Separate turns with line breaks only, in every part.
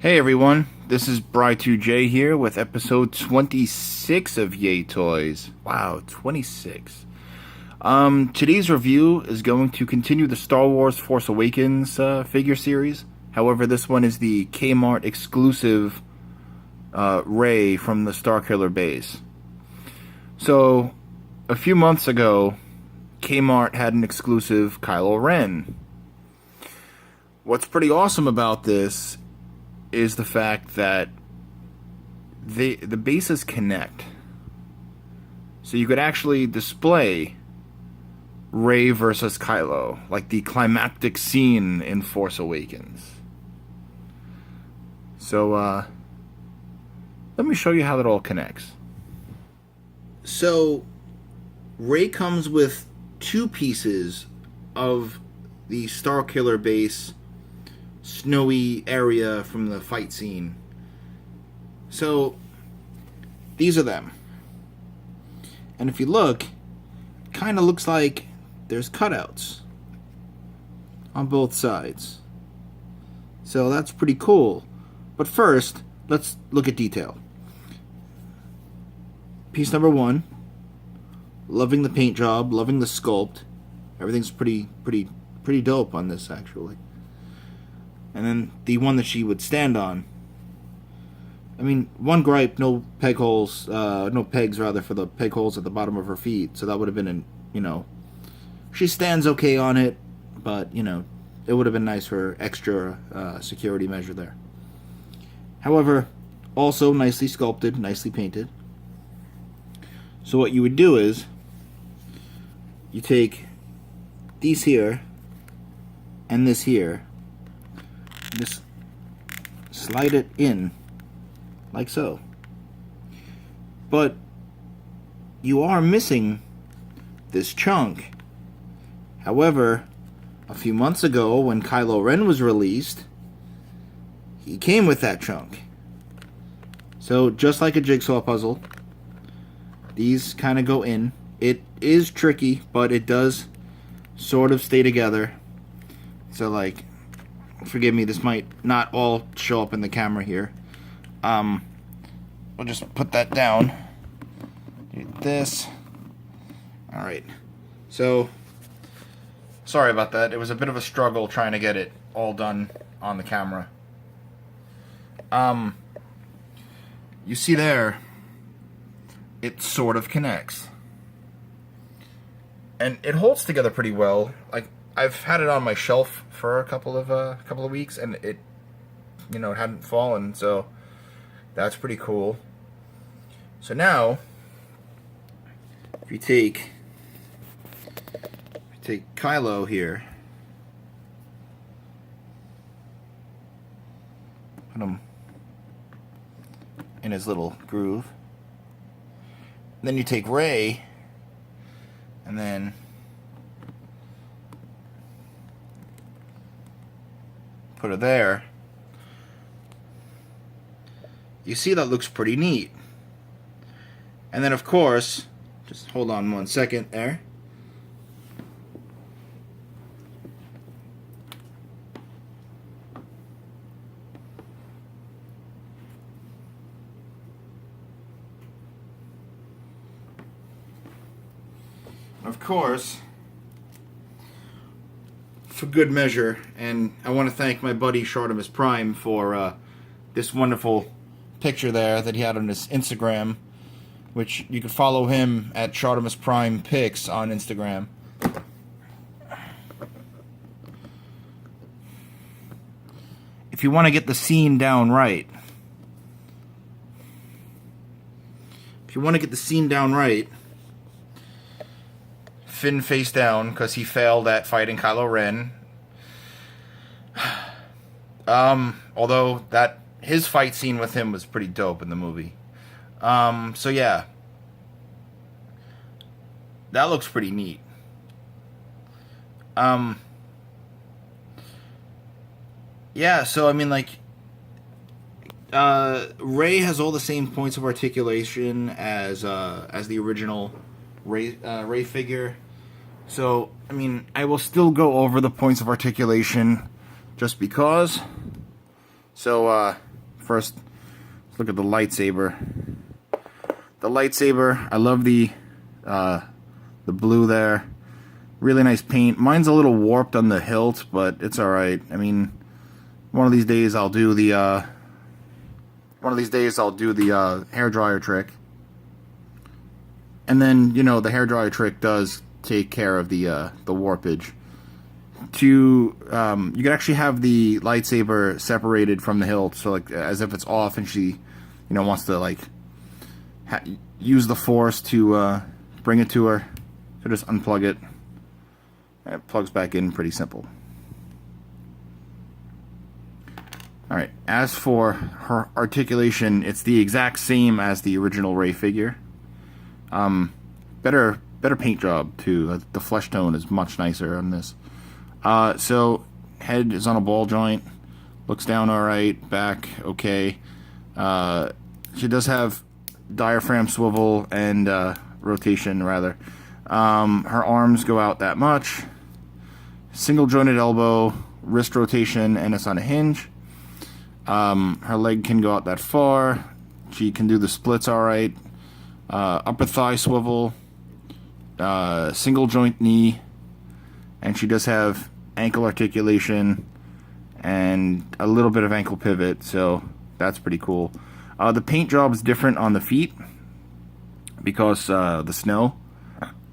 Hey everyone, this is Bry2J here with episode 26 of Yay Toys. Wow, 26. Today's review is going to continue the Star Wars Force Awakens figure series. However, this one is the K-Mart exclusive Rey from the Starkiller base. So, a few months ago, K-Mart had an exclusive Kylo Ren. What's pretty awesome about this is the fact that the bases connect. So you could actually display Rey versus Kylo, like the climactic scene in Force Awakens. So, let me show you how that all connects. So, Rey comes with two pieces of the Starkiller base snowy area from the fight scene. So these are them, and if you look, it kind of looks like there's cutouts on both sides, so that's pretty cool. But first, let's look at detail. Piece number one, loving the paint job, loving the sculpt. Everything's pretty dope on this, actually. And then the one that she would stand on. I mean, one gripe, no pegs rather, for the peg holes at the bottom of her feet. So that would have been she stands okay on it, but, it would have been nice for extra security measure there. However, also nicely sculpted, nicely painted. So what you would do is, you take these here, and this here, just slide it in like so. But you are missing this chunk. However, a few months ago when Kylo Ren was released, he came with that chunk. So just like a jigsaw puzzle, these kind of go in. It is tricky, but it does sort of stay together. So, like, forgive me, this might not all show up in the camera here. We'll just put that down. Do this. Alright. So, sorry about that. It was a bit of a struggle trying to get it all done on the camera. You see there, it sort of connects. And it holds together pretty well. Like, I've had it on my shelf for a couple of weeks, and it hadn't fallen, so that's pretty cool. So now, if you take Kylo here, put him in his little groove, then you take Rey, and then put it there. You see, that looks pretty neat. And then, of course, just hold on 1 second there. Of course, for good measure, and I want to thank my buddy Shartimus Prime for this wonderful picture there that he had on his Instagram, which you can follow him at Shartimus Prime Pics on Instagram. If you want to get the scene down right, Finn face down, because he failed at fighting Kylo Ren. Although his fight scene with him was pretty dope in the movie. So yeah, that looks pretty neat. Yeah, so I mean, like, Rey has all the same points of articulation as the original Rey figure. So, I mean, I will still go over the points of articulation just because. So, first, let's look at the lightsaber. The lightsaber, I love the blue there. Really nice paint. Mine's a little warped on the hilt, but it's alright. I mean, one of these days I'll do the hairdryer trick. And then, you know, the hairdryer trick does take care of the warpage. You could actually have the lightsaber separated from the hilt, so like as if it's off, and she, you know, wants to like use the force to bring it to her. So just unplug it. And it plugs back in, pretty simple. Alright, as for her articulation, it's the exact same as the original Rey figure. Better paint job too. The flesh tone is much nicer on this. So head is on a ball joint. Looks down alright. Back okay. She does have diaphragm swivel and rotation rather. Her arms go out that much. Single jointed elbow, wrist rotation, and it's on a hinge. Her leg can go out that far. She can do the splits alright. Upper thigh swivel, single joint knee, and she does have ankle articulation and a little bit of ankle pivot, so that's pretty cool. The paint job is different on the feet because the snow,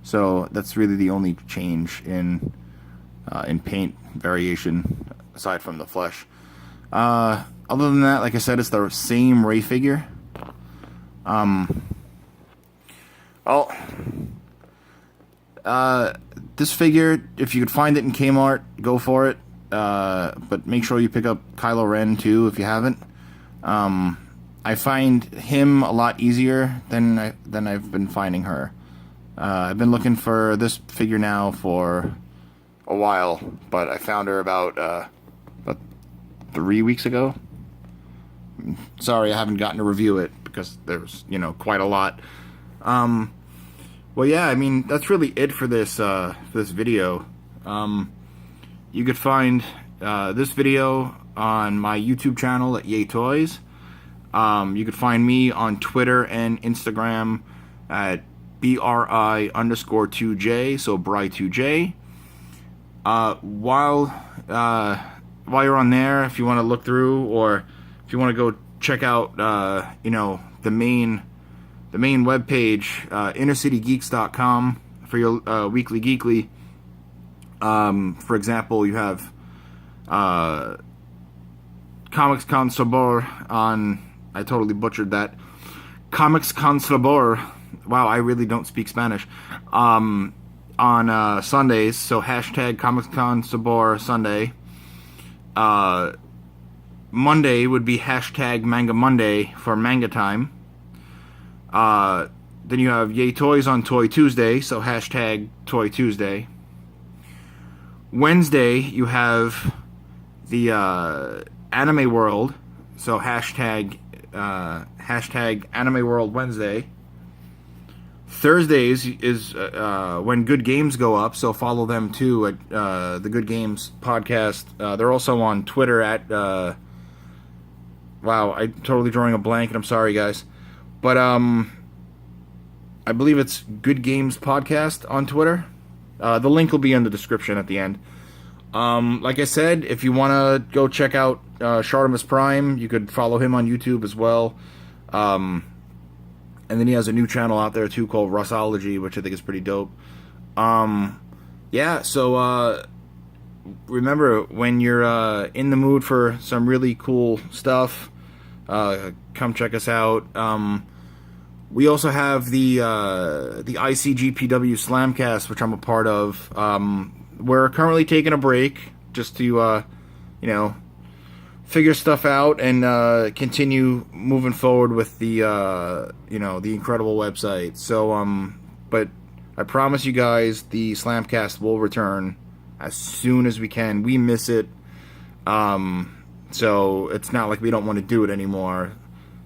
so that's really the only change in paint variation aside from the flesh. Other than that, like I said, it's the same Rey figure. This figure, if you could find it in K-Mart, go for it. But make sure you pick up Kylo Ren too if you haven't. I find him a lot easier than I've been finding her. I've been looking for this figure now for a while, but I found her about 3 weeks ago. Sorry, I haven't gotten to review it because there's, you know, quite a lot. Well, yeah, I mean, that's really it for this video. You could find this video on my YouTube channel at Yay Toys. You could find me on Twitter and Instagram at BRI_2J, so Bri2J. While you're on there, if you want to look through, or if you want to go check out, you know, the main webpage, innercitygeeks.com, for your weekly geekly. For example, you have Comics Con Sabor on, I totally butchered that, Comics Con Sabor, wow, I really don't speak Spanish, on Sundays, so hashtag Comics Con Sabor Sunday. Monday would be hashtag Manga Monday for manga time. Then you have Yay Toys on Toy Tuesday, so hashtag Toy Tuesday. Wednesday, you have the Anime World, so hashtag Anime World Wednesday. Thursdays is when Good Games go up, so follow them too at the Good Games podcast. They're also on Twitter at wow, I'm totally drawing a blank, and I'm sorry, guys. But I believe it's Good Games Podcast on Twitter. The link will be in the description at the end. Like I said, if you want to go check out Shartimus Prime, you could follow him on YouTube as well. And then he has a new channel out there too called Russology, which I think is pretty dope. Yeah, so remember, when you're in the mood for some really cool stuff, come check us out. We also have the ICGPW Slamcast, which I'm a part of. We're currently taking a break just to, you know, figure stuff out and continue moving forward with the, you know, the incredible website. So, but I promise you guys, the Slamcast will return as soon as we can. We miss it. So it's not like we don't want to do it anymore.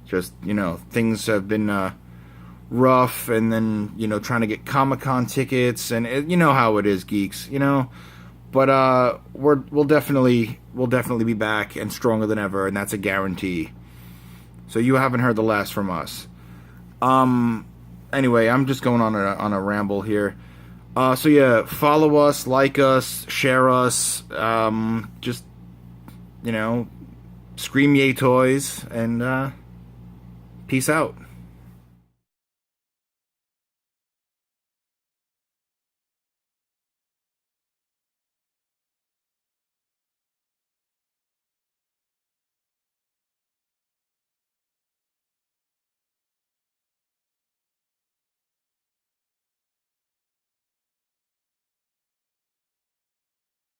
Just, you know, things have been rough, and then, you know, trying to get Comic-Con tickets, and you know how it is, geeks, you know. But we'll definitely be back and stronger than ever, and that's a guarantee. So you haven't heard the last from us. Anyway, I'm just going on a ramble here. So yeah, follow us, like us, share us. Just, scream yay toys, and peace out.